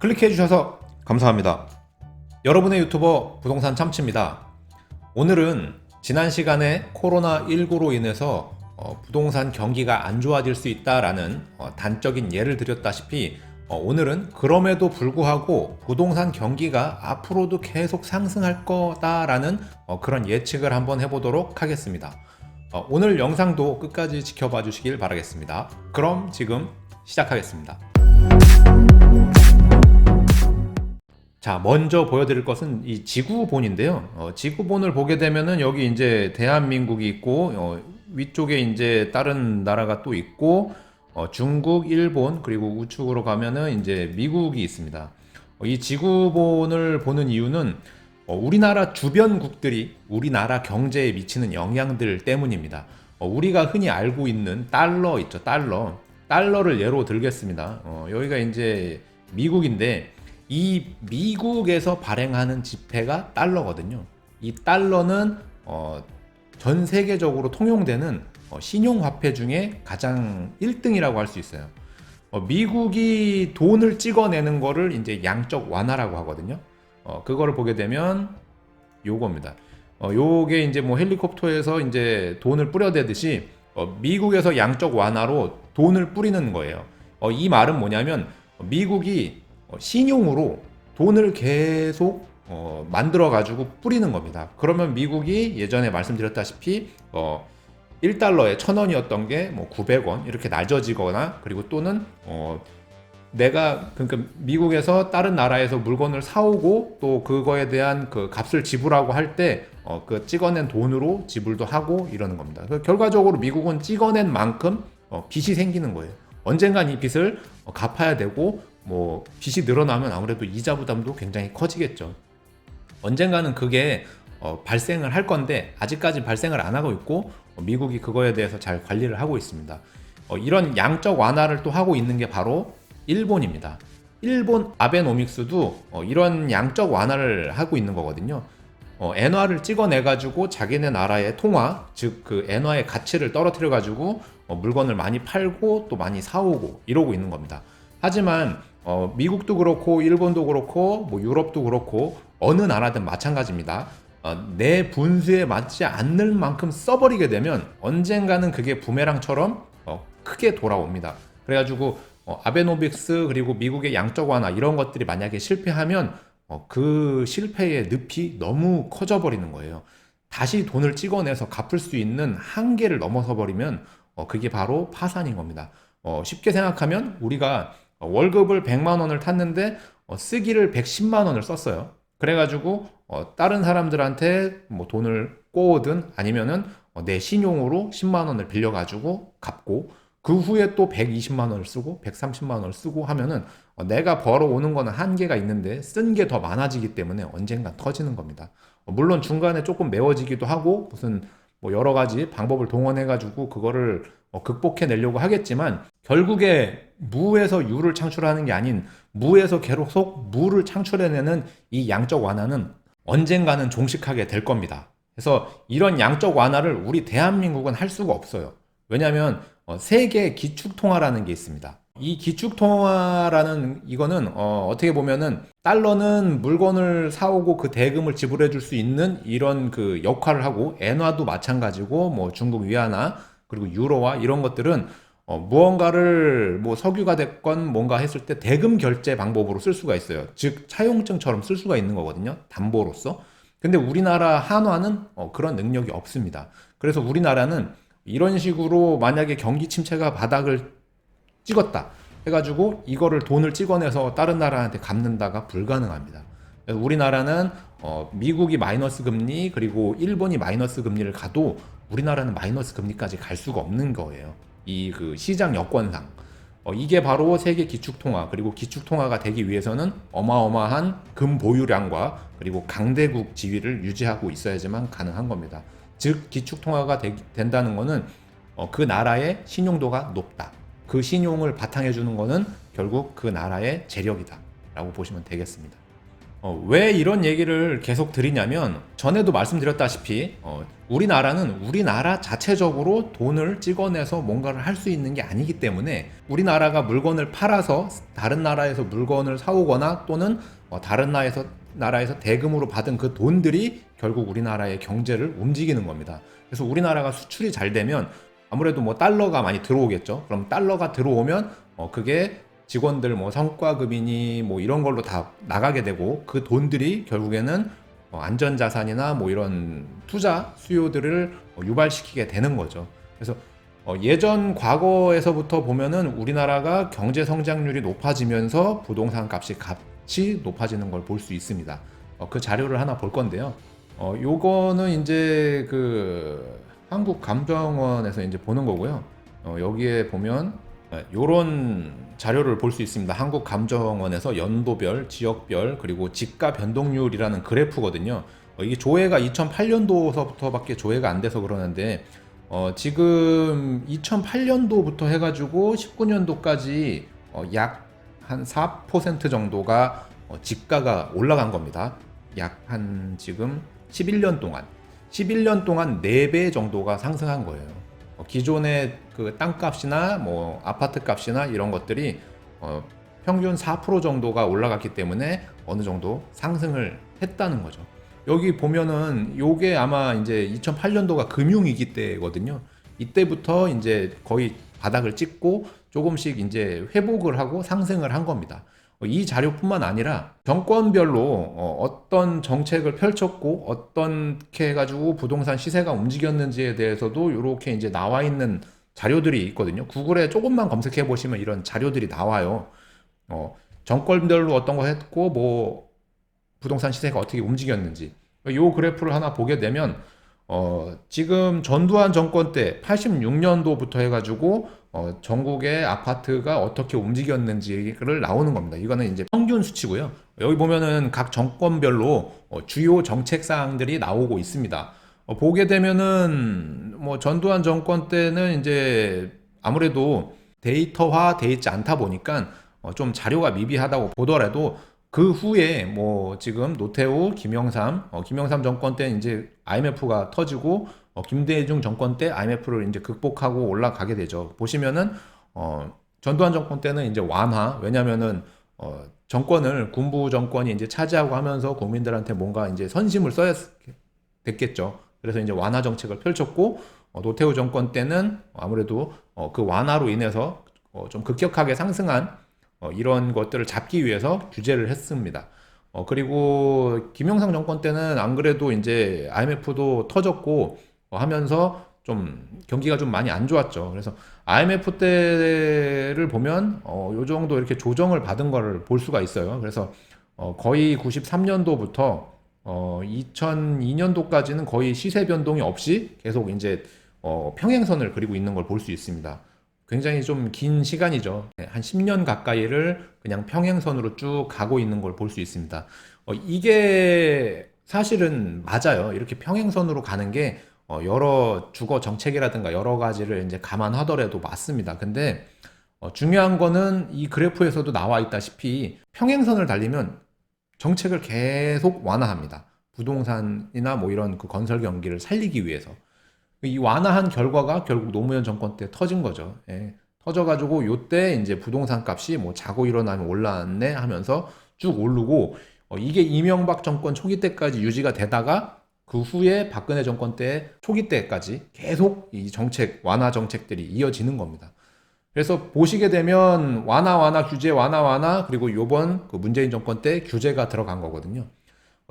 클릭해 주셔서 감사합니다. 여러분의 유튜버 부동산 참치입니다. 오늘은 지난 시간에 코로나19로 인해서 부동산 경기가 안 좋아질 수 있다라는 단적인 예를 드렸다시피 오늘은 그럼에도 불구하고 부동산 경기가 앞으로도 계속 상승할 거다라는 그런 예측을 한번 해보도록 하겠습니다. 오늘 영상도 끝까지 지켜봐 주시길 바라겠습니다. 그럼 지금 시작하겠습니다. 자, 먼저 보여드릴 것은 이 지구본인데요. 지구본을 보게 되면은 여기 이제 대한민국이 있고, 위쪽에 이제 다른 나라가 또 있고, 중국, 일본, 그리고 우측으로 가면은 이제 미국이 있습니다. 이 지구본을 보는 이유는 우리나라 주변국들이 우리나라 경제에 미치는 영향들 때문입니다. 우리가 흔히 알고 있는 달러 있죠, 달러. 달러를 예로 들겠습니다. 여기가 이제 미국인데, 이 미국에서 발행하는 지폐가 달러거든요. 이 달러는 전 세계적으로 통용되는 신용화폐 중에 가장 1등이라고 할 수 있어요. 미국이 돈을 찍어내는 거를 이제 양적 완화라고 하거든요. 그거를 보게 되면 요겁니다. 요게 이제 뭐 헬리콥터에서 이제 돈을 뿌려대듯이 미국에서 양적 완화로 돈을 뿌리는 거예요. 이 말은 뭐냐면 미국이 신용으로 돈을 계속 만들어 가지고 뿌리는 겁니다. 그러면 미국이 예전에 말씀드렸다시피 1달러에 1,000원이었던 게 뭐 900원 이렇게 낮아지거나, 그리고 또는 내가 그러니까 미국에서 다른 나라에서 물건을 사오고 또 그거에 대한 그 값을 지불하고 할 때 그 찍어낸 돈으로 지불도 하고 이러는 겁니다. 결과적으로 미국은 찍어낸 만큼 빚이 생기는 거예요. 언젠간 이 빚을 갚아야 되고, 뭐 빚이 늘어나면 아무래도 이자 부담도 굉장히 커지겠죠. 언젠가는 그게 발생을 할 건데 아직까지 발생을 안 하고 있고, 미국이 그거에 대해서 잘 관리를 하고 있습니다. 이런 양적 완화를 또 하고 있는 게 바로 일본입니다. 일본 아베노믹스도 이런 양적 완화를 하고 있는 거거든요. 엔화를 찍어내 가지고 자기네 나라의 통화, 즉 그 엔화의 가치를 떨어뜨려 가지고 물건을 많이 팔고 또 많이 사오고 이러고 있는 겁니다. 하지만 미국도 그렇고 일본도 그렇고 뭐 유럽도 그렇고 어느 나라든 마찬가지입니다. 내 분수에 맞지 않는 만큼 써버리게 되면 언젠가는 그게 부메랑처럼 크게 돌아옵니다. 그래가지고 아베노믹스 그리고 미국의 양적 완화 이런 것들이 만약에 실패하면 그 실패의 늪이 너무 커져 버리는 거예요. 다시 돈을 찍어내서 갚을 수 있는 한계를 넘어서 버리면 그게 바로 파산인 겁니다. 쉽게 생각하면 우리가 월급을 100만 원을 탔는데 쓰기를 110만 원을 썼어요. 그래가지고 다른 사람들한테 뭐 돈을 꼬든 아니면은 내 신용으로 10만 원을 빌려가지고 갚고, 그 후에 또 120만 원을 쓰고 130만 원을 쓰고 하면은 내가 벌어오는 거는 한계가 있는데 쓴 게 더 많아지기 때문에 언젠가 터지는 겁니다. 물론 중간에 조금 메워지기도 하고 무슨 뭐 여러 가지 방법을 동원해 가지고 그거를 극복해 내려고 하겠지만, 결국에 무에서 유를 창출하는 게 아닌 무에서 계속 무를 창출해내는 이 양적 완화는 언젠가는 종식하게 될 겁니다. 그래서 이런 양적 완화를 우리 대한민국은 할 수가 없어요. 왜냐하면 세계 기축통화라는 게 있습니다. 이 기축통화라는 이거는 어떻게 보면은 달러는 물건을 사오고 그 대금을 지불해 줄 수 있는 이런 그 역할을 하고, 엔화도 마찬가지고 뭐 중국 위안화 그리고 유로화 이런 것들은 무언가를 뭐 석유가 됐건 뭔가 했을 때 대금 결제 방법으로 쓸 수가 있어요. 즉 차용증처럼 쓸 수가 있는 거거든요, 담보로서. 근데 우리나라 한화는 그런 능력이 없습니다. 그래서 우리나라는 이런 식으로 만약에 경기 침체가 바닥을 찍었다 해가지고 이거를 돈을 찍어내서 다른 나라한테 갚는다가 불가능합니다. 그래서 우리나라는 미국이 마이너스 금리 그리고 일본이 마이너스 금리를 가도 우리나라는 마이너스 금리까지 갈 수가 없는 거예요. 이 그 시장 여건상 이게 바로 세계 기축통화, 그리고 기축통화가 되기 위해서는 어마어마한 금 보유량과 그리고 강대국 지위를 유지하고 있어야지만 가능한 겁니다. 즉 기축통화가 된다는 거는 그 나라의 신용도가 높다. 그 신용을 바탕해 주는 거는 결국 그 나라의 재력이다 라고 보시면 되겠습니다. 왜 이런 얘기를 계속 드리냐면 전에도 말씀드렸다시피 우리나라는 우리나라 자체적으로 돈을 찍어내서 뭔가를 할 수 있는 게 아니기 때문에 우리나라가 물건을 팔아서 다른 나라에서 물건을 사오거나 또는 다른 나라에서 대금으로 받은 그 돈들이 결국 우리나라의 경제를 움직이는 겁니다. 그래서 우리나라가 수출이 잘 되면 아무래도 뭐 달러가 많이 들어오겠죠. 그럼 달러가 들어오면 그게 직원들 뭐 성과급이니 뭐 이런 걸로 다 나가게 되고 그 돈들이 결국에는 안전자산이나 뭐 이런 투자 수요들을 유발시키게 되는 거죠. 그래서 예전 과거에서부터 보면은 우리나라가 경제 성장률이 높아지면서 부동산 값이 높아지는 걸 볼 수 있습니다. 그 자료를 하나 볼 건데요. 요거는 이제 그 한국감정원에서 이제 보는 거고요. 여기에 보면 요런 자료를 볼 수 있습니다. 한국감정원에서 연도별, 지역별, 그리고 집가 변동률이라는 그래프거든요. 이게 조회가 2008년도서부터밖에 조회가 안 돼서 그러는데 지금 2008년도부터 해가지고 19년도까지 약 한 4% 정도가 집가가 올라간 겁니다. 약 한 지금 11년 동안 4배 정도가 상승한 거예요. 기존의 그 땅값이나 뭐 아파트 값이나 이런 것들이 평균 4% 정도가 올라갔기 때문에 어느 정도 상승을 했다는 거죠. 여기 보면은 요게 아마 이제 2008년도가 금융위기 때거든요. 이때부터 이제 거의 바닥을 찍고 조금씩 이제 회복을 하고 상승을 한 겁니다. 이 자료뿐만 아니라 정권별로 어떤 정책을 펼쳤고 어떻게 해가지고 부동산 시세가 움직였는지에 대해서도 이렇게 이제 나와 있는 자료들이 있거든요. 구글에 조금만 검색해 보시면 이런 자료들이 나와요. 정권별로 어떤 거 했고 뭐 부동산 시세가 어떻게 움직였는지 이 그래프를 하나 보게 되면 지금 전두환 정권 때 86년도부터 해가지고 전국의 아파트가 어떻게 움직였는지를 나오는 겁니다. 이거는 이제 평균 수치고요. 여기 보면은 각 정권별로 주요 정책 사항들이 나오고 있습니다. 보게 되면은 뭐 전두환 정권 때는 이제 아무래도 데이터화 돼 있지 않다 보니까 좀 자료가 미비하다고 보더라도 그 후에 뭐 지금 노태우, 김영삼 정권 때 이제 IMF가 터지고 김대중 정권 때 IMF를 이제 극복하고 올라가게 되죠. 보시면은 전두환 정권 때는 이제 완화, 왜냐면은 정권을 군부 정권이 이제 차지하고 하면서 국민들한테 뭔가 이제 선심을 써야 됐겠죠. 그래서 이제 완화 정책을 펼쳤고 노태우 정권 때는 아무래도 그 완화로 인해서 좀 급격하게 상승한 이런 것들을 잡기 위해서 규제를 했습니다. 그리고 김영삼 정권 때는 안 그래도 이제 IMF도 터졌고 하면서 좀 경기가 좀 많이 안 좋았죠. 그래서 IMF 때를 보면 요 정도 이렇게 조정을 받은 거를 볼 수가 있어요. 그래서 거의 93년도부터 2002년도까지는 거의 시세 변동이 없이 계속 이제 평행선을 그리고 있는 걸 볼 수 있습니다. 굉장히 좀 긴 시간이죠. 한 10년 가까이를 그냥 평행선으로 쭉 가고 있는 걸 볼 수 있습니다. 이게 사실은 맞아요. 이렇게 평행선으로 가는 게 여러 주거 정책이라든가 여러 가지를 이제 감안하더라도 맞습니다. 근데 중요한 거는 이 그래프에서도 나와 있다시피 평행선을 달리면 정책을 계속 완화합니다. 부동산이나 뭐 이런 그 건설 경기를 살리기 위해서. 이 완화한 결과가 결국 노무현 정권 때 터진 거죠. 예. 터져가지고 요때 이제 부동산 값이 뭐 자고 일어나면 올랐네 하면서 쭉 오르고 이게 이명박 정권 초기 때까지 유지가 되다가 그 후에 박근혜 정권 때 초기 때까지 계속 이 정책 완화 정책들이 이어지는 겁니다. 그래서 보시게 되면 완화 규제 완화 그리고 요번 그 문재인 정권 때 규제가 들어간 거거든요.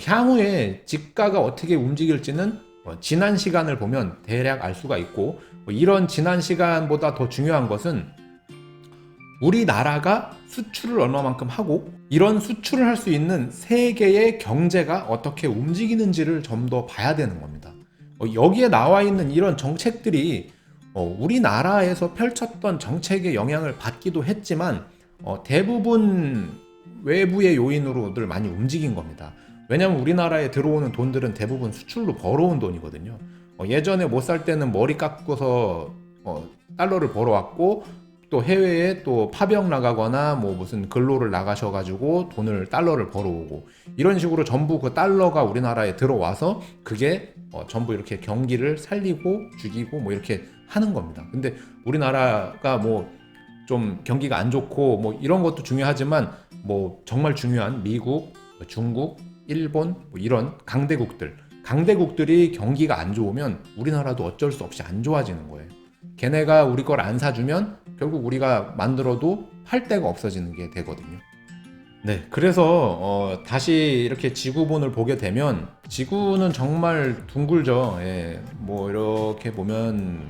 향후에 집가가 어떻게 움직일지는 지난 시간을 보면 대략 알 수가 있고 이런 지난 시간보다 더 중요한 것은 우리나라가 수출을 얼마만큼 하고 이런 수출을 할 수 있는 세계의 경제가 어떻게 움직이는지를 좀 더 봐야 되는 겁니다. 여기에 나와 있는 이런 정책들이 우리나라에서 펼쳤던 정책의 영향을 받기도 했지만 대부분 외부의 요인으로들 많이 움직인 겁니다. 왜냐하면 우리나라에 들어오는 돈들은 대부분 수출로 벌어온 돈이거든요. 예전에 못 살 때는 머리 깎고서 달러를 벌어왔고 또 해외에 또 파병 나가거나 뭐 무슨 근로를 나가셔가지고 달러를 벌어오고 이런 식으로 전부 그 달러가 우리나라에 들어와서 그게 전부 이렇게 경기를 살리고 죽이고 뭐 이렇게 하는 겁니다. 근데 우리나라가 뭐 좀 경기가 안 좋고 뭐 이런 것도 중요하지만 뭐 정말 중요한 미국, 중국, 일본 뭐 이런 강대국들이 경기가 안 좋으면 우리나라도 어쩔 수 없이 안 좋아지는 거예요. 걔네가 우리 걸 안 사주면 결국 우리가 만들어도 팔 데가 없어지는 게 되거든요. 네, 그래서 다시 이렇게 지구본을 보게 되면 지구는 정말 둥글죠. 예, 뭐 이렇게 보면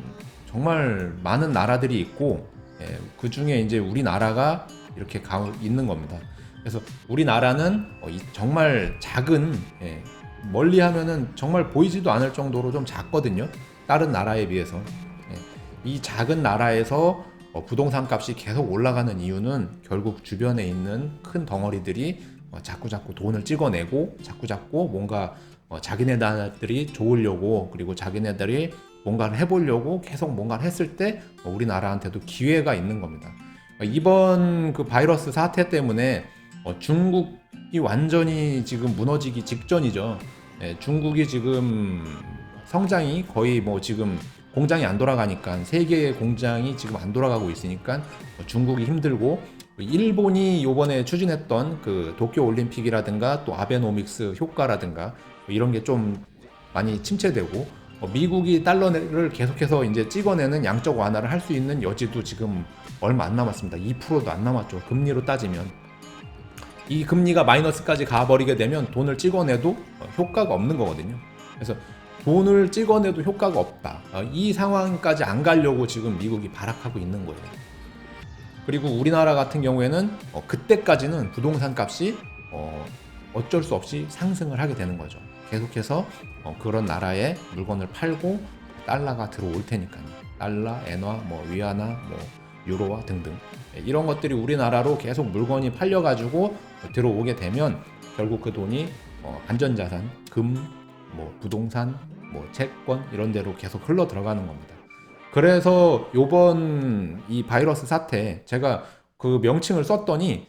정말 많은 나라들이 있고 예, 그 중에 이제 우리나라가 이렇게 있는 겁니다. 그래서 우리나라는 정말 작은 예, 멀리 하면은 정말 보이지도 않을 정도로 좀 작거든요. 다른 나라에 비해서. 예, 이 작은 나라에서 부동산 값이 계속 올라가는 이유는 결국 주변에 있는 큰 덩어리들이 자꾸 돈을 찍어내고 자꾸 뭔가 자기네들이 좋으려고 그리고 자기네들이 뭔가를 해보려고 계속 뭔가를 했을 때 우리나라한테도 기회가 있는 겁니다. 이번 그 바이러스 사태 때문에 중국이 완전히 지금 무너지기 직전이죠. 예, 중국이 지금 성장이 거의 뭐 지금 공장이 안 돌아가니까 세계의 공장이 지금 안 돌아가고 있으니까 중국이 힘들고 일본이 요번에 추진했던 그 도쿄 올림픽이라든가 또 아베노믹스 효과라든가 이런 게 좀 많이 침체되고 미국이 달러를 계속해서 이제 찍어내는 양적 완화를 할 수 있는 여지도 지금 얼마 안 남았습니다. 2%도 안 남았죠. 금리로 따지면 이 금리가 마이너스까지 가버리게 되면 돈을 찍어내도 효과가 없는 거거든요. 그래서 돈을 찍어내도 효과가 없다. 이 상황까지 안 가려고 지금 미국이 발악하고 있는 거예요. 그리고 우리나라 같은 경우에는 그때까지는 부동산 값이 어쩔 수 없이 상승을 하게 되는 거죠. 계속해서 그런 나라에 물건을 팔고 달러가 들어올 테니까요. 달러, 엔화, 뭐 위안화, 뭐 유로화 등등 이런 것들이 우리나라로 계속 물건이 팔려가지고 들어오게 되면 결국 그 돈이 안전자산, 금, 뭐 부동산, 뭐 채권 이런 데로 계속 흘러 들어가는 겁니다. 그래서 요번 이 바이러스 사태 제가 그 명칭을 썼더니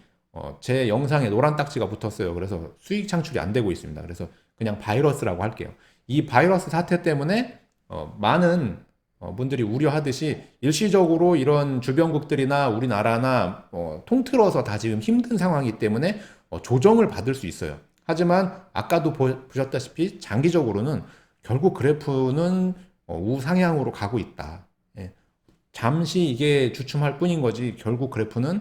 제 영상에 노란 딱지가 붙었어요. 그래서 수익 창출이 안 되고 있습니다. 그래서 그냥 바이러스라고 할게요. 이 바이러스 사태 때문에 많은 분들이 우려하듯이 일시적으로 이런 주변국들이나 우리나라나 통틀어서 다 지금 힘든 상황이기 때문에 조정을 받을 수 있어요. 하지만 아까도 보셨다시피 장기적으로는 결국 그래프는 우상향으로 가고 있다. 예. 잠시 이게 주춤할 뿐인 거지 결국 그래프는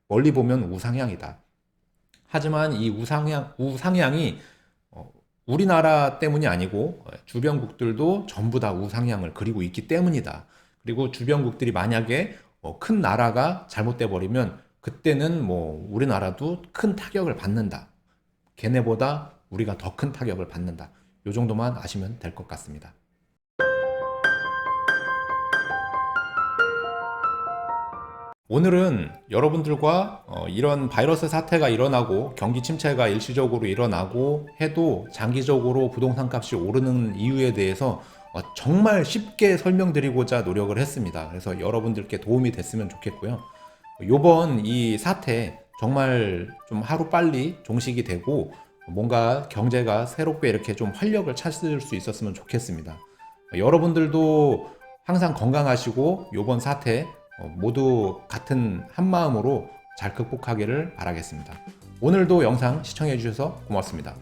멀리 보면 우상향이다. 하지만 이 우상향이 우리나라 때문이 아니고 주변국들도 전부 다 우상향을 그리고 있기 때문이다. 그리고 주변국들이 만약에 큰 나라가 잘못돼 버리면 그때는 뭐 우리나라도 큰 타격을 받는다. 걔네보다 우리가 더 큰 타격을 받는다. 요 정도만 아시면 될 것 같습니다. 오늘은 여러분들과 이런 바이러스 사태가 일어나고 경기 침체가 일시적으로 일어나고 해도 장기적으로 부동산 값이 오르는 이유에 대해서 정말 쉽게 설명드리고자 노력을 했습니다. 그래서 여러분들께 도움이 됐으면 좋겠고요. 요번 이 사태 정말 좀 하루빨리 종식이 되고 뭔가 경제가 새롭게 이렇게 좀 활력을 찾을 수 있었으면 좋겠습니다. 여러분들도 항상 건강하시고 요번 사태 모두 같은 한마음으로 잘 극복하기를 바라겠습니다. 오늘도 영상 시청해 주셔서 고맙습니다.